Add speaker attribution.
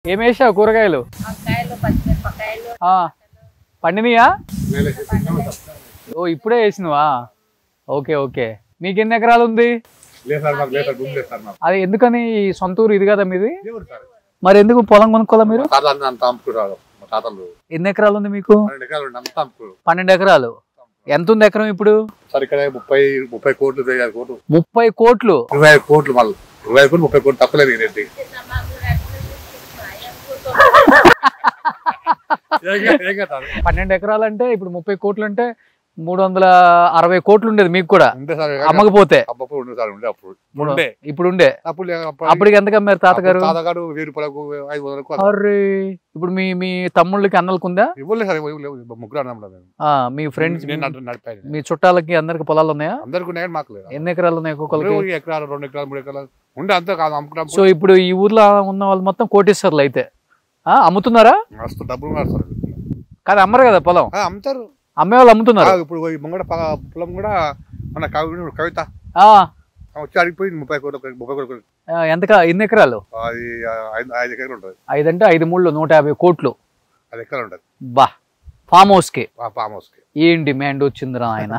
Speaker 1: ఏం వేసావు కూరగాయలు? పండినయా? ఓ ఇప్పుడే వేసినవా? Okay okay. మీకు ఎన్ని ఎకరాలు ఉంది? అది ఎందుకని సొంత ఊరు ఇది కదా మీది? మరి ఎందుకు పొలం కొనుక్కోవాలా మీరు? ఎన్ని ఎకరాలు ఉంది మీకు? 12 ఎకరాలు. ఎంత ఉంది ఎకరం ఇప్పుడు?
Speaker 2: 30 కోట్లు
Speaker 1: 30 కోట్లు
Speaker 2: 25 కోట్లు మళ్ళీ 25 కోట్లు 30 కోట్లు తప్పలేదు.
Speaker 1: 12 ఎకరాలు అంటే ఇప్పుడు 30 కోట్లు అంటే 360 కోట్లు ఉండేది మీకు కూడా అమ్మకపోతే. ఇప్పుడు ఉండే అప్పటికి ఎంత కమ్మారు తాతగారు?
Speaker 2: తాతగారు 1000 రూపాయలకు 500కు.
Speaker 1: అరే ఇప్పుడు మీ తమ్ముళ్ళకి అన్నలకు ఉందా? మీ ఫ్రెండ్స్ మీ చుట్టాలకి అందరికి పొలాలు ఉన్నాయా?
Speaker 2: అందరికి ఉన్నాయి, మాకు లేదు.
Speaker 1: ఎన్ని ఎకరాలు ఉన్నాయి ఒక్కొక్కరికి?
Speaker 2: ఎకరాలు 2 ఎకరాలు 3 ఎకరాలు ఉండే అంతే కాదు అమ్ముకుంటాం.
Speaker 1: సో ఇప్పుడు ఈ ఊర్లో ఉన్న వాళ్ళు మొత్తం కోటీశ్వర్లు అయితే అమ్ముతున్నారా?
Speaker 2: మస్తు డబ్బులు నడుస్తారు.
Speaker 1: కాదు అమ్మరు కదా పొలం?
Speaker 2: అమ్ముతారు,
Speaker 1: అమ్మే వాళ్ళు అమ్ముతున్నారు.
Speaker 2: ఇప్పుడు ముంగడ పొలం కూడా మన కవిత వచ్చి అడిగిపోయింది 30 కోట్లు.
Speaker 1: ఎన్ని ఎకరాలు?
Speaker 2: అది 5 ఎకరాలు ఉంటుంది.
Speaker 1: 5 అంటే 5 3 150 కోట్లు.
Speaker 2: 5 ఎకరాలు ఉంటుంది.
Speaker 1: బా ఫామ్ హౌస్ కి
Speaker 2: ఫామ్ హౌస్ కి
Speaker 1: ఏం డిమాండ్ వచ్చిందిరా ఆయన.